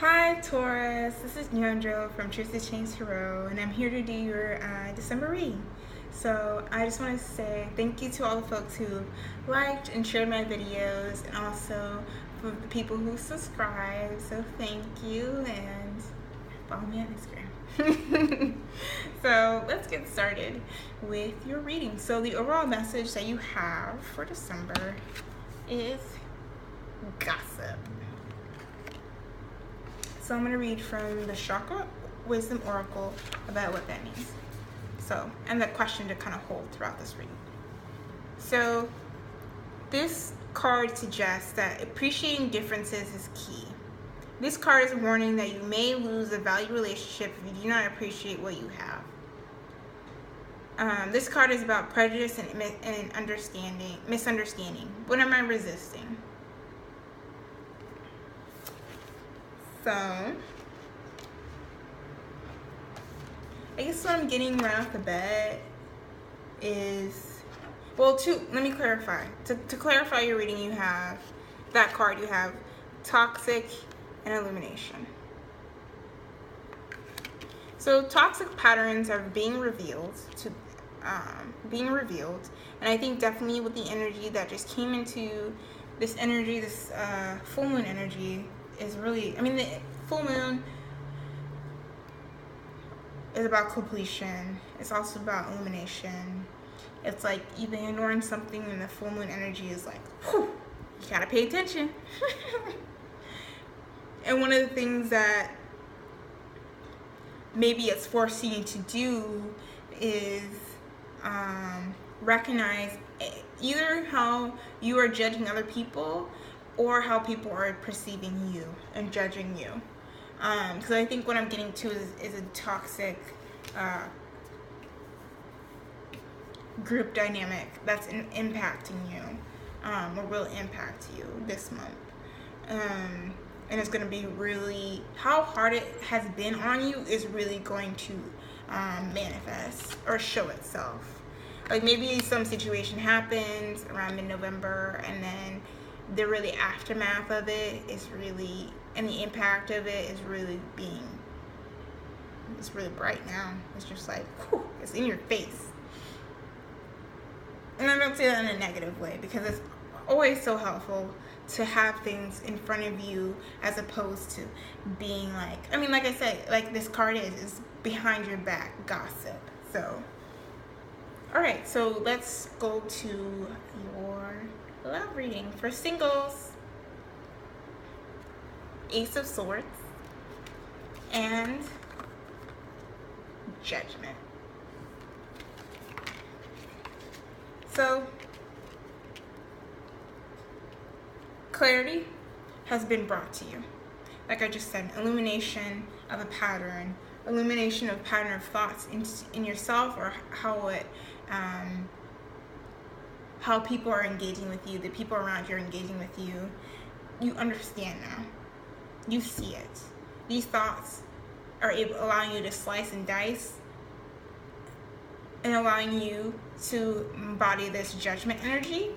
Hi Taurus, this is Nyonjo from Truth to Change Tarot, and I'm here to do your December reading. So I just want to say thank you to all the folks who liked and shared my videos, and also for the people who subscribed. So thank you, and follow me on Instagram. So let's get started with your reading. So the overall message that you have for December is gossip. So I'm going to read from the Chakra Wisdom Oracle about what that means. So, and the question to kind of hold throughout this reading. So, this card suggests that appreciating differences is key. This card is a warning that you may lose a valued relationship if you do not appreciate what you have. This card is about prejudice and misunderstanding. What am I resisting? So, I guess what I'm getting right off the bat is, let me clarify. To clarify your reading, you have, that card, you have toxic and illumination. So toxic patterns are being revealed, and I think definitely with the energy that just came into this energy, this full moon energy, is really, the full moon is about completion. It's also about illumination. It's like you've been ignoring something, and the full moon energy is like, whew, you gotta pay attention. And one of the things that maybe it's forcing you to do is recognize either how you are judging other people or how people are perceiving you and judging you. Because I think what I'm getting to is a toxic group dynamic that's impacting you, or will impact you this month. And it's going to be really, how hard it has been on you is really going to manifest or show itself. Like maybe some situation happens around mid-November, and then the really aftermath of it is really, and the impact of it is really it's really bright now. It's just like, whew, it's in your face. And I don't say that in a negative way, because it's always so helpful to have things in front of you as opposed to being like, like I said, like this card is behind your back gossip. So, all right, so let's go to your love reading for singles. Ace of Swords and Judgment. So, clarity has been brought to you. Like I just said, illumination of a pattern, illumination of a pattern of thoughts in yourself, or how people are engaging with you, the people around you are engaging with you. You understand now. You see it. These thoughts are allowing you to slice and dice, and allowing you to embody this judgment energy,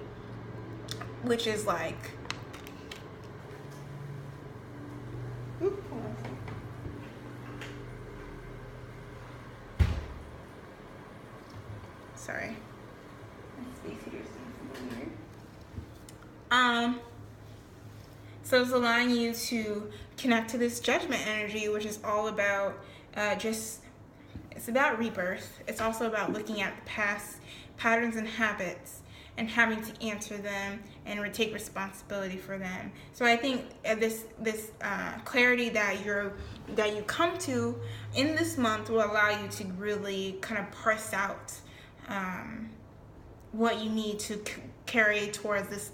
which is like, sorry. So it's allowing you to connect to this judgment energy, which is all about it's about rebirth. It's also about looking at the past patterns and habits and having to answer them and take responsibility for them. So I think this clarity that you come to in this month will allow you to really kind of parse out what you need to carry towards this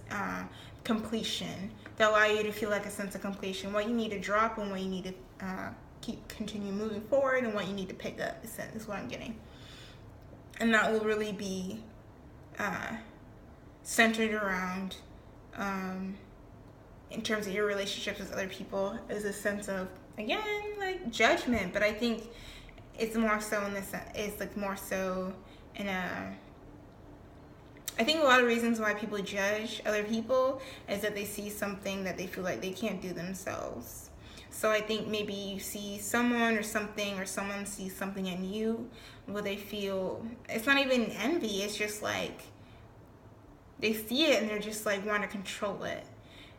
completion, that allow you to feel like a sense of completion, what you need to drop and what you need to continue moving forward, and what you need to pick up is what I'm getting. And that will really be centered around, in terms of your relationships with other people, is a sense of, again, like judgment, but I think it's more so in this, it's like more so in a, I think a lot of reasons why people judge other people is that they see something that they feel like they can't do themselves. So I think maybe you see someone or something, or someone sees something in you where they feel, it's not even envy, it's just like they see it and they're just like want to control it.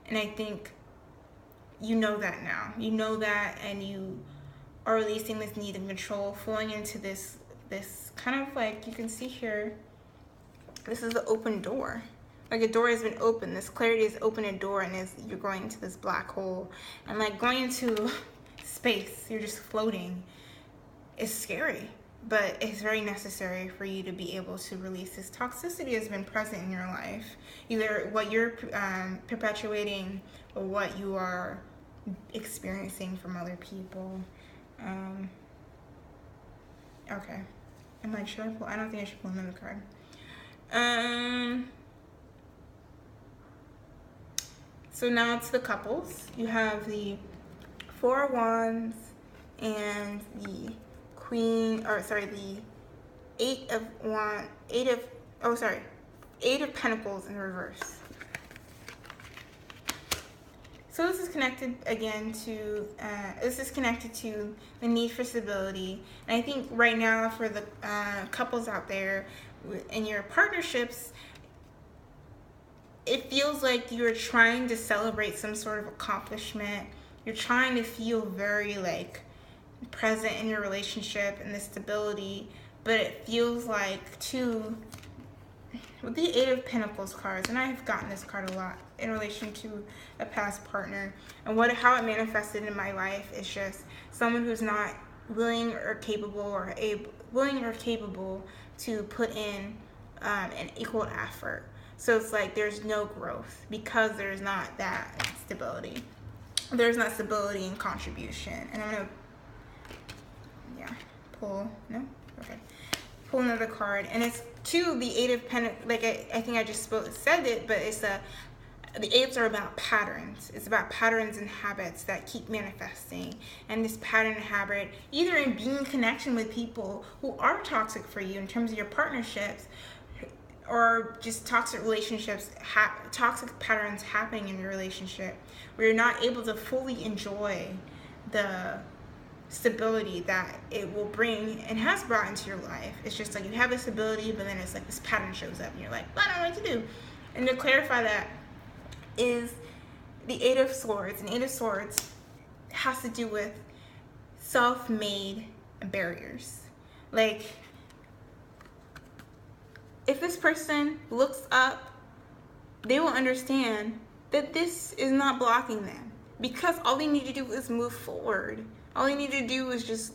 And I think you know that now. You know that, and you are releasing this need of control, flowing into this kind of like, you can see here, this is the open door. Like a door has been opened. This clarity has opened a door, and as you're going into this black hole, and like going into space, you're just floating. It's scary, but it's very necessary for you to be able to release this toxicity that's been present in your life, either what you're perpetuating or what you are experiencing from other people. Okay, should I pull? I don't think I should pull another card. So now it's the couples. You have the Four of Wands and the the Eight of Pentacles in reverse. So this is connected again to, the need for stability. And I think right now for the couples out there in your partnerships, it feels like you're trying to celebrate some sort of accomplishment. You're trying to feel very like present in your relationship and the stability, but it feels like too, with the Eight of Pentacles cards, and I have gotten this card a lot in relation to a past partner, and how it manifested in my life is just someone who's not willing or capable to put in an equal effort. So it's like there's no growth because there's not that stability. There's not stability and contribution. And I'm gonna, pull another card, and it's the Eight of Pentacles. Like I think I just said it, but it's the eights are about patterns. It's about patterns and habits that keep manifesting. And this pattern and habit, either in being in connection with people who are toxic for you in terms of your partnerships, or just toxic relationships, toxic patterns happening in your relationship, where you're not able to fully enjoy the stability that it will bring and has brought into your life. It's just like you have this ability, but then it's like this pattern shows up and you're like, I don't know what to do. And to clarify that is the Eight of Swords. And Eight of Swords has to do with self-made barriers. Like, if this person looks up, they will understand that this is not blocking them, because all they need to do is move forward. All they need to do is just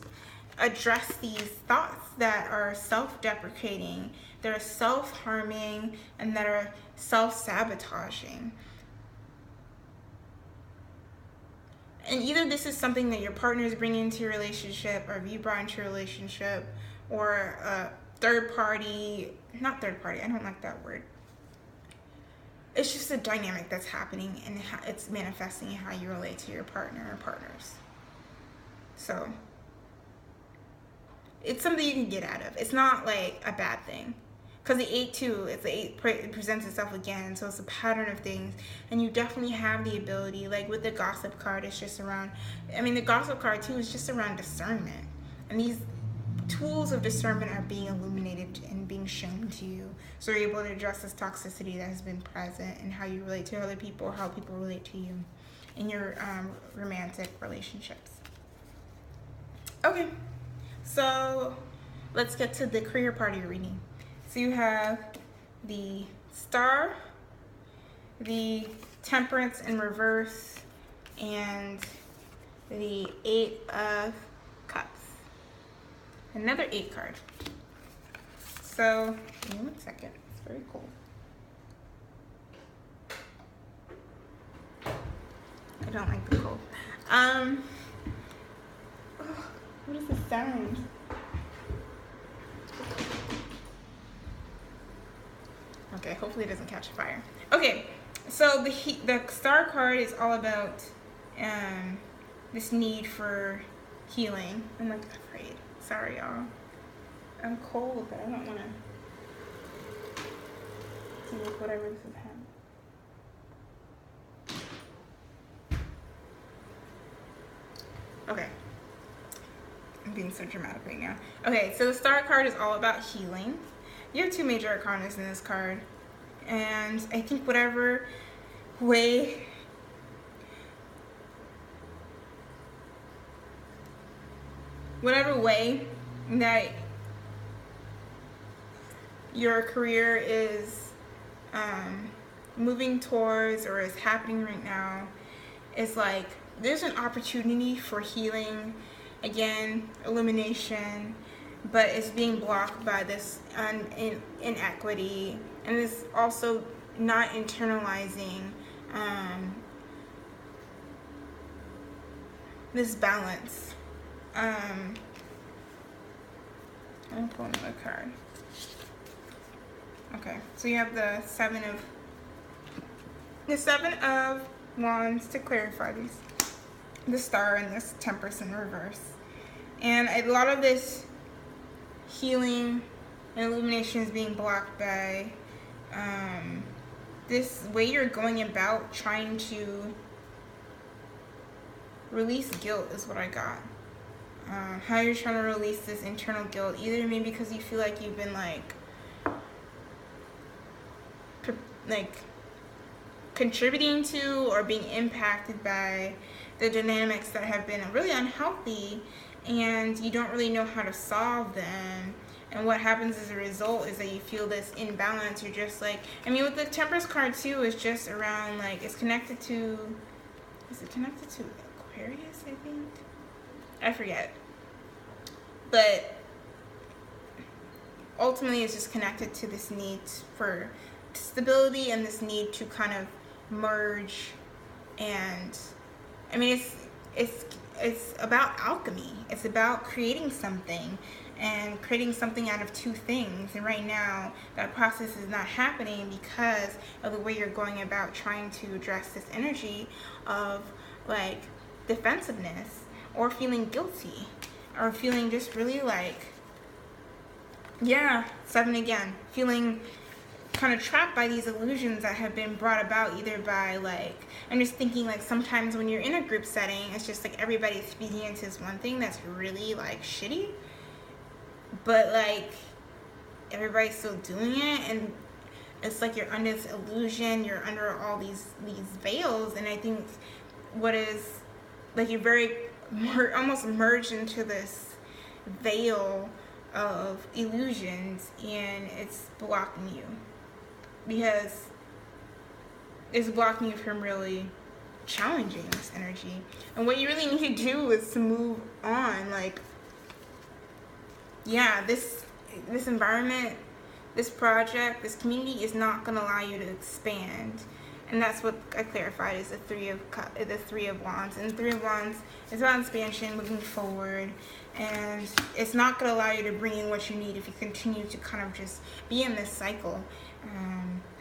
address these thoughts that are self-deprecating, that are self-harming, and that are self-sabotaging. And either this is something that your partner is bringing into your relationship, or you brought into your relationship, or third party, not third party, I don't like that word. It's just a dynamic that's happening, and it's manifesting in how you relate to your partner or partners. So it's something you can get out of. It's not like a bad thing, because the Eight too, it presents itself again, so it's a pattern of things, and you definitely have the ability, like with the Gossip card, it's just around, the Gossip card too is just around discernment, and these tools of discernment are being illuminated and being shown to you, so you're able to address this toxicity that has been present and how you relate to other people, or how people relate to you in your romantic relationships. Okay, so let's get to the career part of your reading. So you have the Star, the Temperance in reverse, and the Eight of Cups. Another 8 card. So, give me 1 second. It's very cold. I don't like the cold. What is the sound? Okay, hopefully it doesn't catch fire. Okay, so the Star card is all about this need for healing. I'm like afraid. Sorry, y'all. I'm cold, but I don't want to deal with whatever this is happening. Okay. I'm being so dramatic right now. Okay, so the Star card is all about healing. You have 2 major arcana in this card. And I think whatever way that your career is moving towards or is happening right now, is like there's an opportunity for healing, again, illumination, but it's being blocked by this inequity, and it's also not internalizing this balance. I'm pulling another card. Okay, so you have the Seven of Wands to clarify these. The Star and this Temperance in reverse. And a lot of this healing and illumination is being blocked by this way you're going about trying to release guilt is what I got. How you're trying to release this internal guilt, either maybe because you feel like you've been like contributing to or being impacted by the dynamics that have been really unhealthy, and you don't really know how to solve them. And what happens as a result is that you feel this imbalance. You're just like, I mean, with the Temperance card too, it's just around like, it's connected to, is it connected to Aquarius, I think? I forget. But ultimately it's just connected to this need for stability and this need to kind of merge. And I mean, it's about alchemy. It's about creating something and creating something out of 2 things. And right now that process is not happening because of the way you're going about trying to address this energy of like defensiveness, or feeling guilty, or feeling just really like, yeah, 7 again, feeling kind of trapped by these illusions that have been brought about either by like, I'm just thinking like sometimes when you're in a group setting, it's just like everybody's speaking into this one thing that's really like shitty, but like everybody's still doing it, and it's like you're under this illusion, you're under all these veils. And I think what is like, you're very almost merged into this veil of illusions, and it's blocking you because it's blocking you from really challenging this energy. And what you really need to do is to move on. Like, yeah, this environment, this project, this community is not going to allow you to expand. And that's what I clarified is the Three of Wands. And the 3 of Wands is about expansion, moving forward. And it's not going to allow you to bring in what you need if you continue to kind of just be in this cycle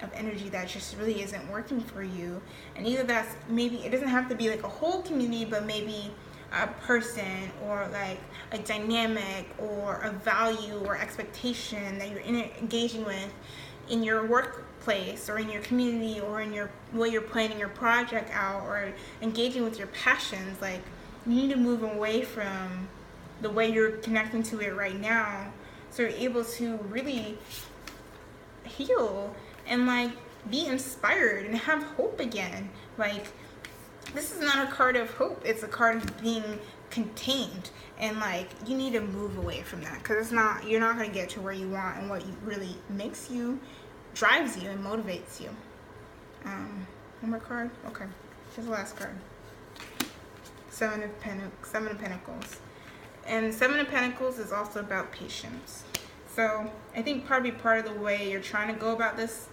of energy that just really isn't working for you. And either that's, maybe it doesn't have to be like a whole community, but maybe a person or like a dynamic or a value or expectation that you're engaging with in your workplace or in your community or in your way you're planning your project out or engaging with your passions. Like, you need to move away from the way you're connecting to it right now, so you're able to really heal and like be inspired and have hope again. Like, this is not a card of hope, it's a card of being contained, and like you need to move away from that, because it's not, you're not going to get to where you want and what you really makes you, drives you and motivates you. One more card. Okay, here's the last card. Seven of Pentacles. And 7 of Pentacles is also about patience. So I think probably part of the way you're trying to go about this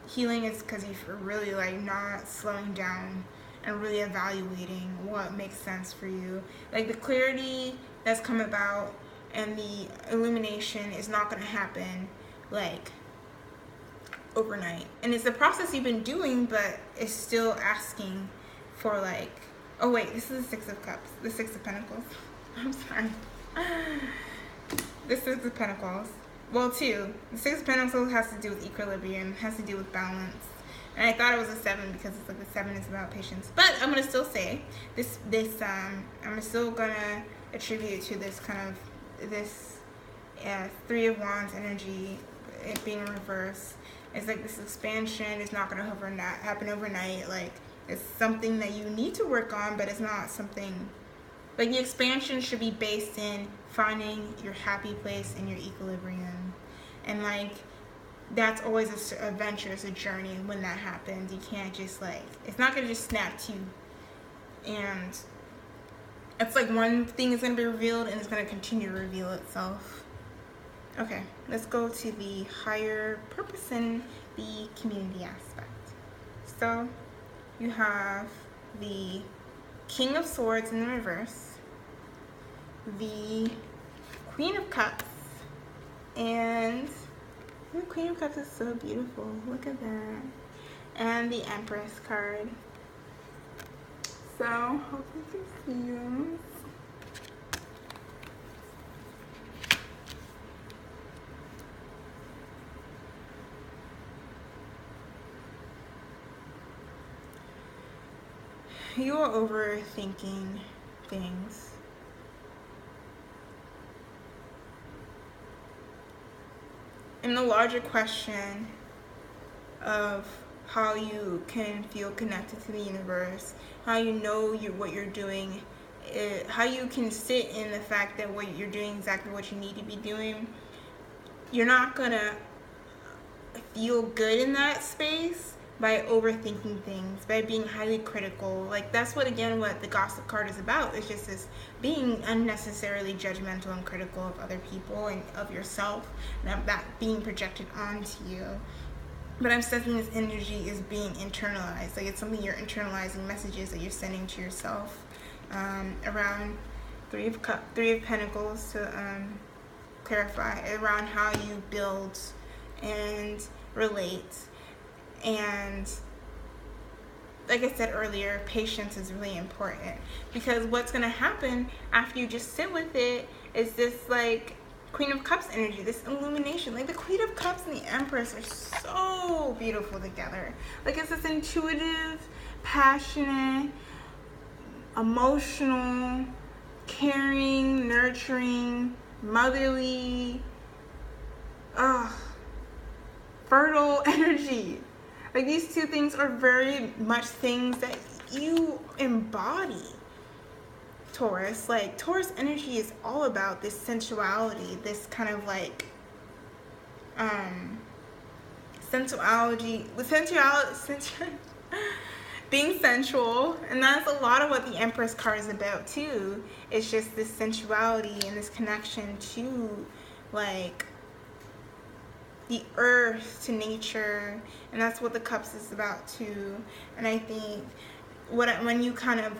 healing is because you're really like not slowing down and really evaluating what makes sense for you. Like, the clarity that's come about and the illumination is not going to happen like overnight. And it's a process you've been doing, but it's still asking for like, oh wait, this is the 6 of Cups, the 6 of Pentacles. I'm sorry. This is the Pentacles. Well, 2. The 6 of Pentacles has to do with equilibrium, has to do with balance. And I thought it was a 7 because it's like the 7 is about patience. But I'm gonna still say I'm still gonna attribute it to this kind of this 3 of Wands energy, it being in reverse. It's like this expansion is not gonna happen overnight. Like, it's something that you need to work on, but it's not something like the expansion should be based in finding your happy place and your equilibrium. And like, that's always a venture, it's a journey when that happens. You can't just like, it's not gonna just snap to you. And it's like one thing is gonna be revealed and it's gonna continue to reveal itself. Okay, let's go to the higher purpose and the community aspect. So you have the King of Swords in the reverse, the Queen of Cups, and the Queen of Cups is so beautiful. Look at that. And the Empress card. So, hope you can see this. You are overthinking things. And the larger question of how you can feel connected to the universe, how you know what you're doing, how you can sit in the fact that what you're doing exactly what you need to be doing. You're not gonna feel good in that space by overthinking things, by being highly critical. Like, that's what the gossip card is about. It's just this being unnecessarily judgmental and critical of other people and of yourself, and that being projected onto you. But I'm sensing this energy is being internalized. Like, it's something you're internalizing, messages that you're sending to yourself. Around Three of Pentacles to clarify, around how you build and relate. And like I said earlier, patience is really important, because what's going to happen after you just sit with it is this like Queen of Cups energy, this illumination. Like, the Queen of Cups and the Empress are so beautiful together. Like, it's this intuitive, passionate, emotional, caring, nurturing, motherly, fertile energy. Like, these two things are very much things that you embody, Taurus. Like, Taurus energy is all about this sensuality, this kind of like being sensual. And that's a lot of what the Empress card is about too. It's just this sensuality and this connection to like the earth, to nature, and that's what the Cups is about too. And I think when you kind of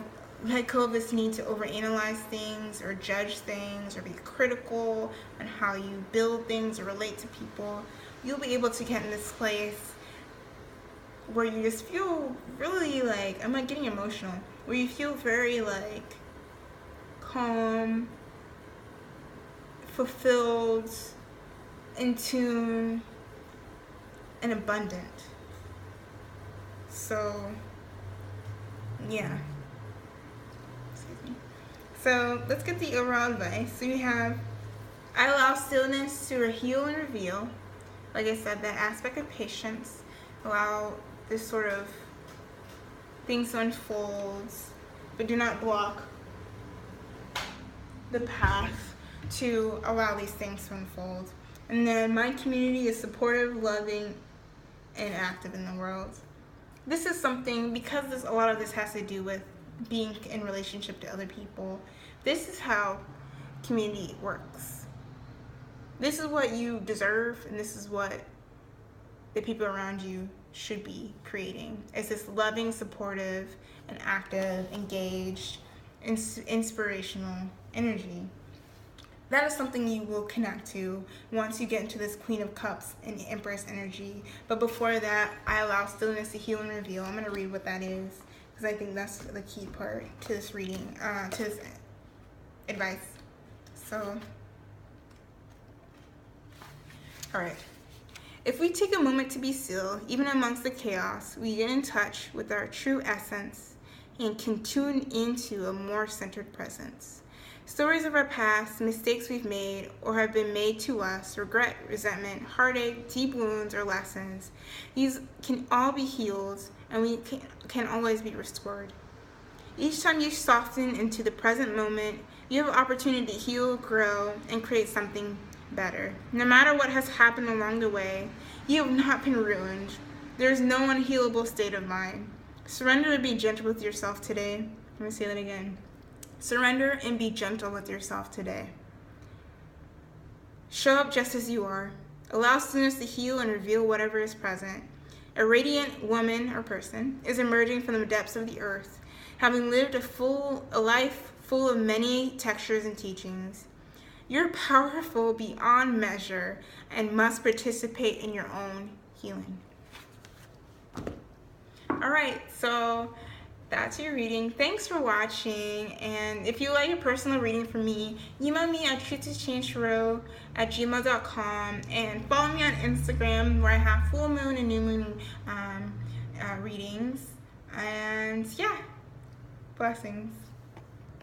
let go of this need to overanalyze things or judge things or be critical on how you build things or relate to people, you'll be able to get in this place where you just feel really like, I'm like getting emotional, where you feel very like calm, fulfilled, in tune, and abundant. So yeah. So let's get the overall advice. So you have, I allow stillness to heal and reveal. Like I said, that aspect of patience. Allow this sort of things to unfold, but do not block the path to allow these things to unfold. And then my community is supportive, loving, and active in the world. This is something, because a lot of this has to do with being in relationship to other people. This is how community works. This is what you deserve, and this is what the people around you should be creating. It's this loving, supportive, and active, engaged, inspirational energy. That is something you will connect to once you get into this Queen of Cups and Empress energy. But before that, I allow stillness to heal and reveal. I'm going to read what that is, because I think that's the key part to this reading, to this advice. So, all right. If we take a moment to be still, even amongst the chaos, we get in touch with our true essence and can tune into a more centered presence. Stories of our past, mistakes we've made or have been made to us, regret, resentment, heartache, deep wounds, or lessons, these can all be healed and we can always be restored. Each time you soften into the present moment, you have an opportunity to heal, grow, and create something better. No matter what has happened along the way, you have not been ruined. There is no unhealable state of mind. Surrender and be gentle with yourself today. Let me say that again. Surrender and be gentle with yourself today. Show up just as you are. Allow stillness to heal and reveal whatever is present. A radiant woman or person is emerging from the depths of the earth, having lived a life full of many textures and teachings. You're powerful beyond measure and must participate in your own healing. All right, so that's your reading. Thanks for watching, and if you like a personal reading from me, email me at truthistochangetarot@gmail.com and follow me on Instagram where I have full moon and new moon readings. And yeah, blessings.